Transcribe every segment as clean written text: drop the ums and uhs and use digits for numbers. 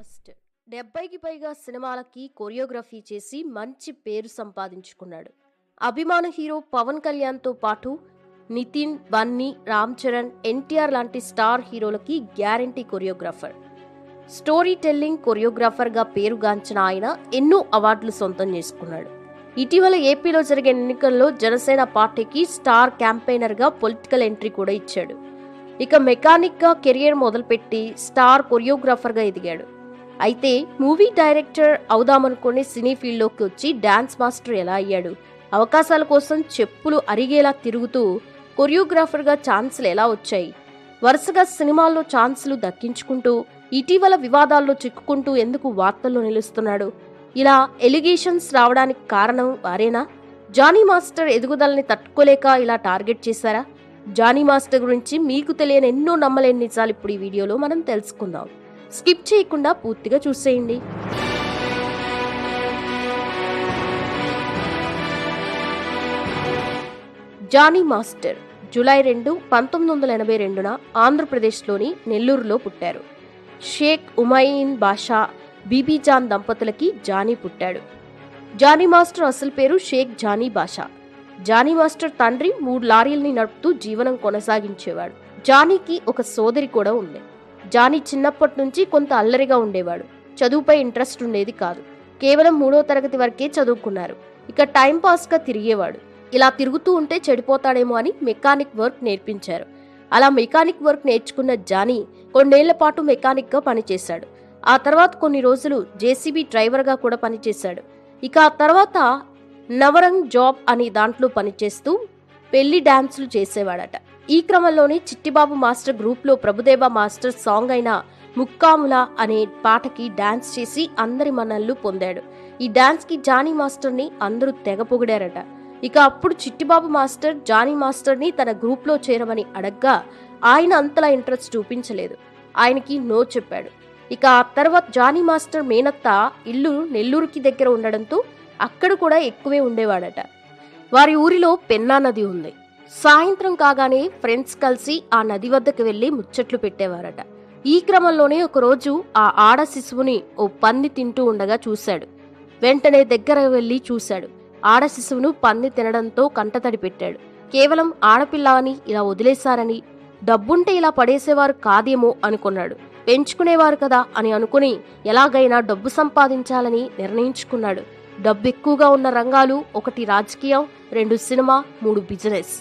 Master 70కి పైగా సినిమాలకి choreography చేసి మంచి పేరు సంపాదించుకున్నాడు. అభిమాన హీరో పవన్ కళ్యాణ్తో పాటు నితిన్, బన్నీ, రామ్ చరణ్, ఎన్టీఆర్ లాంటి స్టార్ హీరోలకి గ్యారంటీ కొరియోగ్రాఫర్. స్టోరీ టెల్లింగ్ కొరియోగ్రాఫర్గా పేరుగాంచిన ఆయన ఎన్నో అవార్డులు సొంతం చేసుకున్నాడు. ఇటీవల ఏపీలో జరిగే ఎన్నికల్లో జనసేన పార్టీకి స్టార్ క్యాంపెయినర్గా పొలిటికల్ ఎంట్రీ కూడా ఇచ్చాడు. ఇక మెకానిక్గా కెరియర్ మొదలుపెట్టి స్టార్ కొరియోగ్రాఫర్గా ఎదిగాడు. అయితే మూవీ డైరెక్టర్ అవుదామనుకుని సినీ ఫీల్డ్లోకి వచ్చి డాన్స్ మాస్టర్ ఎలా అయ్యాడు, అవకాశాల కోసం చెప్పులు అరిగేలా తిరుగుతూ కొరియోగ్రాఫర్గా ఛాన్సులు ఎలా వచ్చాయి, వరుసగా సినిమాల్లో ఛాన్సులు దక్కించుకుంటూ ఇటీవల వివాదాల్లో చిక్కుకుంటూ ఎందుకు వార్తల్లో నిలుస్తున్నాడు, ఇలా ఎలిగేషన్స్ రావడానికి కారణం వారేనా? జానీ మాస్టర్ ఎదుగుదలని తట్టుకోలేక ఇలా టార్గెట్ చేశారా? జానీ మాస్టర్ గురించి మీకు తెలియని ఎన్నో నమ్మలేని నిజాలు ఇప్పుడు ఈ వీడియోలో మనం తెలుసుకుందాం. స్కిప్ చేయకుండా పూర్తిగా చూసేయండి. జానీ మాస్టర్ జూలై 2, 1982న ఆంధ్రప్రదేశ్లోని నెల్లూరులో పుట్టారు. షేక్ ఉమయిన్ బాషా, బీబీజాన్ దంపతులకి జానీ పుట్టాడు. జానీ మాస్టర్ అసలు పేరు షేక్ జానీ బాషా. జానీ మాస్టర్ తండ్రి 3 లారీల్ని నడుపుతూ జీవనం కొనసాగించేవాడు. జానీకి ఒక సోదరి కూడా ఉంది. జానీ చిన్నప్పటి నుంచి కొంత అల్లరిగా ఉండేవాడు. చదువుపై ఇంట్రెస్ట్ ఉండేది కాదు. కేవలం 3వ తరగతి వరకే చదువుకున్నారు. ఇక టైంపాస్గా తిరిగేవాడు. ఇలా తిరుగుతూ ఉంటే చెడిపోతాడేమో అని మెకానిక్ వర్క్ నేర్పించారు. అలా మెకానిక్ వర్క్ నేర్చుకున్న జానీ కొన్నేళ్ల పాటు మెకానిక్గా పనిచేశాడు. ఆ తర్వాత కొన్ని రోజులు జేసీబీ డ్రైవర్గా కూడా పనిచేశాడు. ఇక ఆ తర్వాత నవరంగ్ జాబ్ అనే దాంట్లో పనిచేస్తూ పెళ్లి డాన్సులు చేసేవాడట. ఈ క్రమంలోనే చిట్టిబాబు మాస్టర్ గ్రూప్లో ప్రభుదేవ మాస్టర్ సాంగ్ అయిన ముక్కాముల అనే పాటకి డాన్స్ చేసి అందరి మన్ననలు పొందాడు. ఈ డాన్స్కి జానీ మాస్టర్ని అందరూ తెగ పొగిడారట. ఇక అప్పుడు చిట్టిబాబు మాస్టర్ జానీ మాస్టర్ని తన గ్రూప్లో చేరమని అడగ్గా ఆయన అంతలా ఇంట్రెస్ట్ చూపించలేదు. ఆయనకి నో చెప్పాడు. ఇక ఆ తర్వాత జానీ మాస్టర్ మేనత్త ఇల్లు నెల్లూరుకి దగ్గర ఉండడంతో అక్కడ కూడా ఎక్కువే ఉండేవాడట. వారి ఊరిలో పెన్నా నది ఉంది. సాయంత్రం కాగానే ఫ్రెండ్స్ కలిసి ఆ నది వద్దకు వెళ్లి ముచ్చట్లు పెట్టేవారట. ఈ క్రమంలోనే ఒకరోజు ఆ ఆడ శిశువుని ఓ పంది తింటూ ఉండగా చూశాడు. వెంటనే దగ్గర వెళ్లి చూశాడు. ఆడ శిశువును పంది తినడంతో కంటతడి పెట్టాడు. కేవలం ఆడపిల్ల అని ఇలా వదిలేశారని, డబ్బుంటే ఇలా పడేసేవారు కాదేమో అనుకున్నాడు. పెంచుకునేవారు కదా అని అనుకుని ఎలాగైనా డబ్బు సంపాదించాలని నిర్ణయించుకున్నాడు. డబ్బు ఎక్కువగా ఉన్న రంగాలు 1 రాజకీయం, 2 సినిమా, 3 బిజినెస్.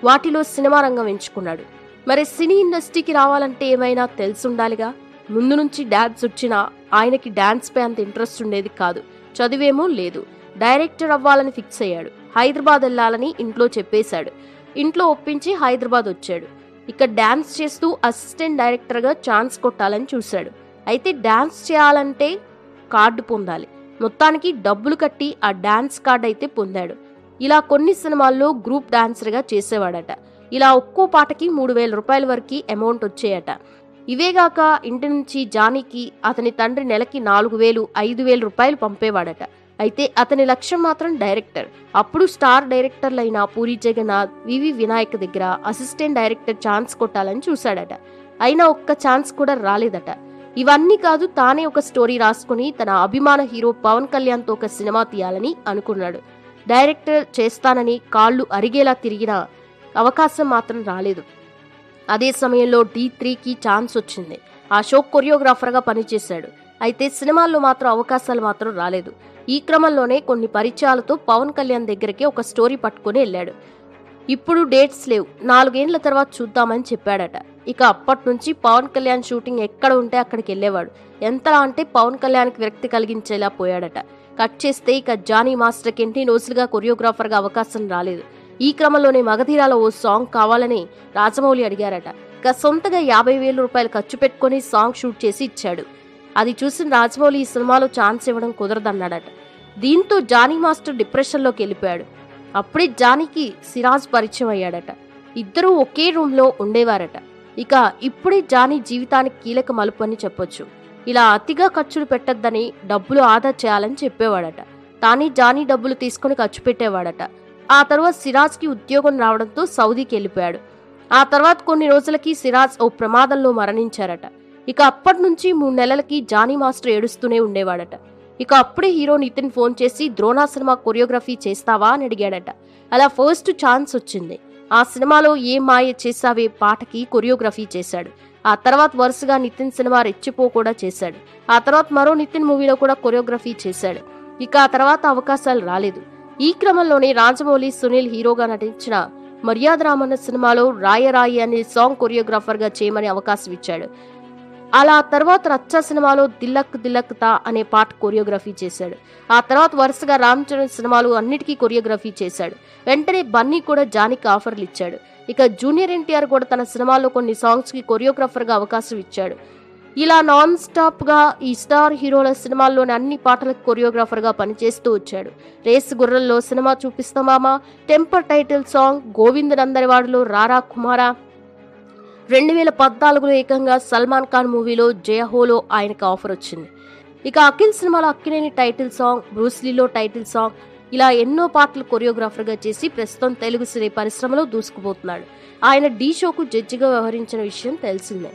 వాటిలో సినిమా రంగం ఎంచుకున్నాడు. మరి సినీ ఇండస్ట్రీకి రావాలంటే ఏమైనా తెలుసుండాలిగా. ముందు నుంచి డాన్స్ వచ్చినా ఆయనకి డాన్స్ పై అంత ఇంట్రెస్ట్ ఉండేది కాదు. చదివేమో లేదు. డైరెక్టర్ అవ్వాలని ఫిక్స్ అయ్యాడు. హైదరాబాద్ వెళ్లాలని ఇంట్లో చెప్పేశాడు. ఇంట్లో ఒప్పించి హైదరాబాద్ వచ్చాడు. ఇక డాన్స్ చేస్తూ అసిస్టెంట్ డైరెక్టర్గా ఛాన్స్ కొట్టాలని చూశాడు. అయితే డాన్స్ చేయాలంటే కార్డు పొందాలి. మొత్తానికి డబ్బులు కట్టి ఆ డాన్స్ కార్డ్ అయితే పొందాడు. ఇలా కొన్ని సినిమాల్లో గ్రూప్ డాన్సర్గా చేసేవాడట. ఇలా ఒక్కో పాటకి 3,000 రూపాయల వరకు అమౌంట్ వచ్చేయట. ఇవేగాక ఇంటి నుంచి జానీకి అతని తండ్రి నెలకి 4,000, 5,000 రూపాయలు పంపేవాడట. అయితే అతని లక్ష్యం మాత్రం డైరెక్టర్. అప్పుడు స్టార్ డైరెక్టర్లైన పూరి జగన్నాథ్, వివి వినాయక్ దగ్గర అసిస్టెంట్ డైరెక్టర్ ఛాన్స్ కొట్టాలని చూశాడట. అయినా ఒక్క ఛాన్స్ కూడా రాలేదట. ఇవన్నీ కాదు, తానే ఒక స్టోరీ రాసుకుని తన అభిమాన హీరో పవన్ కళ్యాణ్తో ఒక సినిమా తీయాలని అనుకున్నాడు. డైరెక్టర్ చేస్తానని కాళ్ళు అరిగేలా తిరిగిన అవకాశం మాత్రం రాలేదు. అదే సమయంలో D3కి ఛాన్స్ వచ్చింది. ఆ షో కొరియోగ్రాఫర్గా పనిచేశాడు. అయితే సినిమాల్లో మాత్రం అవకాశాలు మాత్రం రాలేదు. ఈ క్రమంలోనే కొన్ని పరిచయాలతో పవన్ కళ్యాణ్ దగ్గరికి ఒక స్టోరీ పట్టుకుని వెళ్ళాడు. ఇప్పుడు డేట్స్ లేవు, 4 ఏళ్ల తర్వాత చూద్దామని చెప్పాడట. ఇక అప్పటి నుంచి పవన్ కళ్యాణ్ షూటింగ్ ఎక్కడ ఉంటే అక్కడికి వెళ్ళేవాడు. ఎంతలా అంటే పవన్ కళ్యాణ్కి విరక్తి కలిగించేలా పోయాడట. కట్ చేస్తే ఇక జానీ మాస్టర్కి ఎన్ని రోజులుగా కొరియోగ్రాఫర్గా అవకాశం రాలేదు. ఈ క్రమంలోనే మగధీరాలో ఓ సాంగ్ కావాలని రాజమౌళి అడిగారట. ఇక సొంతగా 50,000 రూపాయలు ఖర్చు పెట్టుకుని సాంగ్ షూట్ చేసి ఇచ్చాడు. అది చూసిన రాజమౌళి ఈ సినిమాలో ఛాన్స్ ఇవ్వడం కుదరదన్నాడట. దీంతో జానీ మాస్టర్ డిప్రెషన్లోకి వెళ్ళిపోయాడు. అప్పుడే జానీకి సిరాజ్ పరిచయం అయ్యాడట. ఇద్దరూ ఒకే రూమ్లో ఉండేవారట. ఇక ఇప్పుడే జానీ జీవితానికి కీలక మలుపు అని చెప్పొచ్చు. ఇలా అతిగా ఖర్చులు పెట్టొద్దని, డబ్బులు ఆదా చేయాలని చెప్పేవాడట. తానే జానీ డబ్బులు తీసుకుని ఖర్చు పెట్టేవాడట. ఆ తర్వాత సిరాజ్కి ఉద్యోగం రావడంతో సౌదీకి వెళ్ళిపోయాడు. ఆ తర్వాత కొన్ని రోజులకి సిరాజ్ ఓ ప్రమాదంలో మరణించారట. ఇక అప్పటి నుంచి 3 నెలలకి జానీ మాస్టర్ ఏడుస్తూనే ఉండేవాడట. ఇక అప్పుడే హీరో నితిన్ ఫోన్ చేసి ద్రోణా సినిమా కొరియోగ్రఫీ చేస్తావా అని అడిగాడట. అలా ఫస్ట్ ఛాన్స్ వచ్చింది. ఆ సినిమాలో ఏ మాయ చేసావే పాటకి కొరియోగ్రఫీ చేశాడు. ఆ తర్వాత వరుసగా నితిన్ సినిమా రెచ్చిపో కూడా చేశాడు. ఆ తర్వాత మరో నితిన్ మూవీలో కూడా కొరియోగ్రఫీ చేశాడు. ఇక ఆ తర్వాత అవకాశాలు రాలేదు. ఈ క్రమంలోనే రాజమౌళి, సునీల్ హీరోగా నటించిన మర్యాద రామన్న సినిమాలో రాయరాయి అనే సాంగ్ కొరియోగ్రాఫర్ గా చేయమని అవకాశం ఇచ్చాడు. అలా తర్వాత రచ్చ సినిమాలో దిల్లక్ దిల్లక్ తా అనే పాట కొరియోగ్రఫీ చేశాడు. ఆ తర్వాత వరుసగా రామ్ చరణ్ సినిమాలు అన్నిటికీ కొరియోగ్రఫీ చేశాడు. వెంటనే బన్నీ కూడా జానీకి ఆఫర్లు ఇచ్చాడు. ఇక జూనియర్ ఎన్టీఆర్ కూడా తన సినిమాల్లో కొన్ని సాంగ్స్ కి కొరియోగ్రాఫర్ గా అవకాశం ఇచ్చాడు. ఇలా నాన్ స్టాప్ గా ఈ స్టార్ హీరోల సినిమాల్లోని అన్ని పాటలకు కొరియోగ్రాఫర్ గా పనిచేస్తూ వచ్చాడు. రేసు గుర్రల్లో సినిమా చూపిస్తామా, టెంపర్ టైటిల్ సాంగ్, గోవింద్ నందరివాడలో రారా కుమారా, 2014లో ఏకంగా సల్మాన్ ఖాన్ మూవీలో జయహోలో ఆయనకు ఆఫర్ వచ్చింది. ఇక అఖిల్ సినిమాలో అక్కినేని టైటిల్ సాంగ్, బ్రూస్లీలో టైటిల్ సాంగ్, ఇలా ఎన్నో పాటలు కొరియోగ్రాఫర్గా చేసి ప్రస్తుతం తెలుగు సినీ పరిశ్రమలో దూసుకుపోతున్నాడు. ఆయన ఢీ షోకు జడ్జిగా వ్యవహరించిన విషయం తెలిసిందే.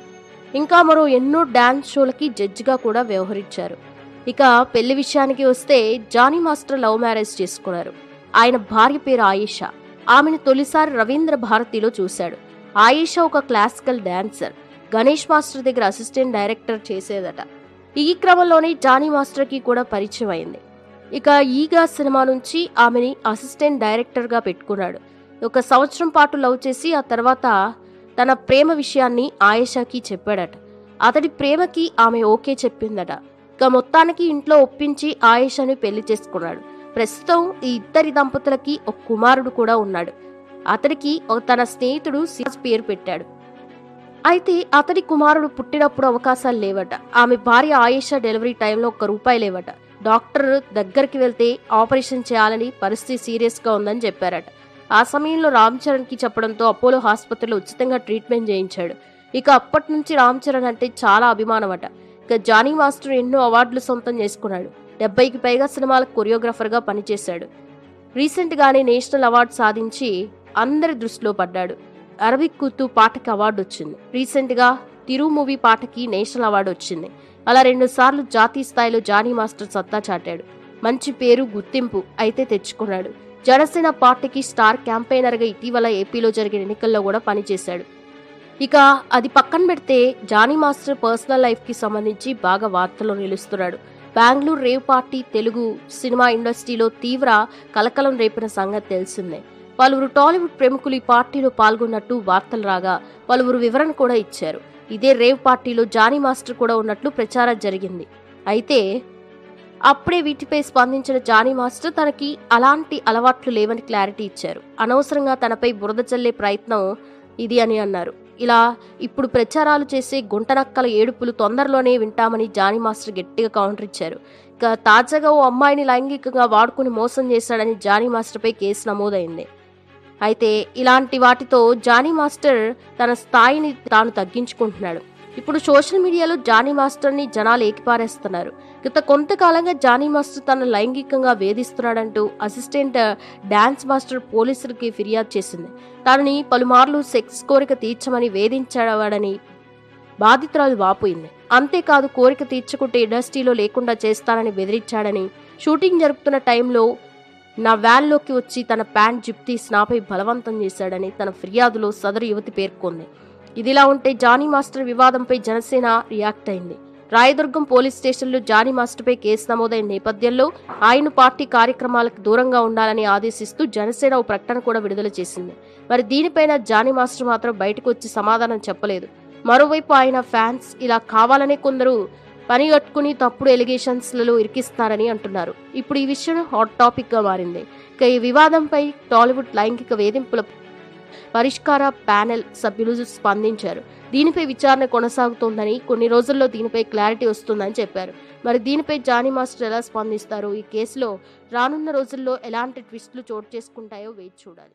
ఇంకా మరో ఎన్నో డాన్స్ షోలకి జడ్జిగా కూడా వ్యవహరించారు. ఇక పెళ్లి విషయానికి వస్తే జానీ మాస్టర్ లవ్ మ్యారేజ్ చేసుకున్నారు. ఆయన భార్య పేరు ఆయేషా. ఆమెను తొలిసారి రవీంద్ర భారతిలో చూశాడు. ఆయేషా ఒక క్లాసికల్ డాన్సర్. గణేష్ మాస్టర్ దగ్గర అసిస్టెంట్ డైరెక్టర్ చేసేదట. ఈ క్రమంలోనే జానీ మాస్టర్కి కూడా పరిచయం అయింది. ఇక ఈగా సినిమా నుంచి ఆమెని అసిస్టెంట్ డైరెక్టర్గా పెట్టుకున్నాడు. 1 సంవత్సరం పాటు లవ్ చేసి ఆ తర్వాత తన ప్రేమ విషయాన్ని ఆయేషాకి చెప్పాడట. అతడి ప్రేమకి ఆమె ఓకే చెప్పిందట. ఇక మొత్తానికి ఇంట్లో ఒప్పించి ఆయేషాని పెళ్లి చేసుకున్నాడు. ప్రస్తుతం ఈ ఇద్దరి దంపతులకి ఒక కుమారుడు కూడా ఉన్నాడు. అతడికి తన స్నేహితుడు సిరాజ్ పేరు పెట్టాడు. అయితే అతడి కుమారుడు పుట్టినప్పుడు అవకాశాలు లేవట. ఆమె భార్య ఆయేషా డెలివరీ టైంలో ₹1 లేవట. డాక్టర్ దగ్గరికి వెళ్తే ఆపరేషన్ చేయాలని, పరిస్థితి సీరియస్ గా ఉందని చెప్పారట. ఆ సమయంలో రామ్ చరణ్ కి చెప్పడంతో అపోలో ఆసుపత్రిలో ఉచితంగా ట్రీట్మెంట్ చేయించాడు. ఇక అప్పటి నుంచి రామ్ చరణ్ అంటే చాలా అభిమానమట. ఇక జానీ మాస్టర్ ఎన్నో అవార్డులు సొంతం చేసుకున్నాడు. 70కి పైగా సినిమాలకు కొరియోగ్రాఫర్ గా పనిచేశాడు. రీసెంట్ గానే నేషనల్ అవార్డు సాధించి అందరి దృష్టిలో పడ్డాడు. అరబిక్ కుత్తు పాటకి అవార్డు వచ్చింది. రీసెంట్ గా తిరు మూవీ పాటకి నేషనల్ అవార్డు వచ్చింది. అలా 2 సార్లు జాతీయ స్థాయిలో జానీ మాస్టర్ సత్తా చాటాడు. మంచి పేరు, గుర్తింపు అయితే తెచ్చుకున్నాడు. జనసేన పార్టీకి స్టార్ క్యాంపెయినర్ గా ఇటీవల ఏపీలో జరిగిన ఎన్నికల్లో కూడా పనిచేశాడు. ఇక అది పక్కన పెడితే జానీ మాస్టర్ పర్సనల్ లైఫ్ కి సంబంధించి బాగా వార్తల్లో నిలుస్తున్నాడు. Bengaluru rave party Telugu cinema ఇండస్ట్రీలో తీవ్ర కలకలం రేపిన సంగతి తెలిసిందే. పలువురు టాలీవుడ్ ప్రముఖులు ఈ పార్టీలో పాల్గొన్నట్టు వార్తలు రాగా పలువురు వివరణ కూడా ఇచ్చారు. ఇదే రేవ్ పార్టీలో జానీ మాస్టర్ కూడా ఉన్నట్లు ప్రచారం జరిగింది. అయితే అప్పుడే వీటిపై స్పందించిన జానీ మాస్టర్ తనకి అలాంటి అలవాట్లు లేవని క్లారిటీ ఇచ్చారు. అనవసరంగా తనపై బురద చల్లే ప్రయత్నం ఇది అని అన్నారు. ఇలా ఇప్పుడు ప్రచారాలు చేసే గుంటనక్కల ఏడుపులు తొందరలోనే వింటామని జానీ మాస్టర్ గట్టిగా కౌంటర్ ఇచ్చారు. ఇక తాజాగా ఓ అమ్మాయిని లైంగికంగా వాడుకుని మోసం చేశాడని జానీ మాస్టర్పై కేసు నమోదైంది. అయితే ఇలాంటి వాటితో జానీ మాస్టర్ తన స్థాయిని తాను తగ్గించుకుంటున్నాడు. ఇప్పుడు సోషల్ మీడియాలో జానీ మాస్టర్ని జనాలు ఏకిపారేస్తున్నారు. గత కొంతకాలంగా జానీ మాస్టర్ తన లైంగికంగా వేధిస్తున్నాడంటూ అసిస్టెంట్ డాన్స్ మాస్టర్ పోలీసులకి ఫిర్యాదు చేసింది. తనని పలుమార్లు సెక్స్ కోరిక తీర్చమని వేధించాడని బాధితురాలు వాపోయింది. అంతేకాదు, కోరిక తీర్చుకుంటే ఇండస్ట్రీలో లేకుండా చేస్తానని బెదిరించాడని, షూటింగ్ జరుపుతున్న టైంలో నా వ్యాన్లోకి వచ్చి తన ప్యాంట్ జిప్ తీసి నాపై బలవంతం చేశాడని తన ఫిర్యాదులో సదరు యువతి పేర్కొంది. ఇదిలా ఉంటే జానీ మాస్టర్ వివాదంపై జనసేన రియాక్ట్ అయింది. రాయదుర్గం పోలీస్ స్టేషన్లో జానీ మాస్టర్పై కేసు నమోదైన నేపథ్యంలో ఆయన పార్టీ కార్యక్రమాలకు దూరంగా ఉండాలని ఆదేశిస్తూ జనసేన ఓ ప్రకటన కూడా విడుదల చేసింది. మరి దీనిపైన జానీ మాస్టర్ మాత్రం బయటకు వచ్చి సమాధానం చెప్పలేదు. మరోవైపు ఆయన ఫ్యాన్స్ ఇలా కావాలనే కొందరు పని కట్టుకుని తప్పుడు ఎలిగేషన్స్లలో ఇరికిస్తారని అంటున్నారు. ఇప్పుడు ఈ విషయం హాట్ టాపిక్ గా మారింది. ఇక ఈ వివాదంపై టాలీవుడ్ లైంగిక వేధింపుల పరిష్కార ప్యానెల్ సభ్యులు స్పందించారు. దీనిపై విచారణ కొనసాగుతోందని, కొన్ని రోజుల్లో దీనిపై క్లారిటీ వస్తుందని చెప్పారు. మరి దీనిపై జానీ మాస్టర్ ఎలా స్పందిస్తారు? ఈ కేసులో రానున్న రోజుల్లో ఎలాంటి ట్విస్టులు చోటు చేసుకుంటాయో వేచి చూడాలి.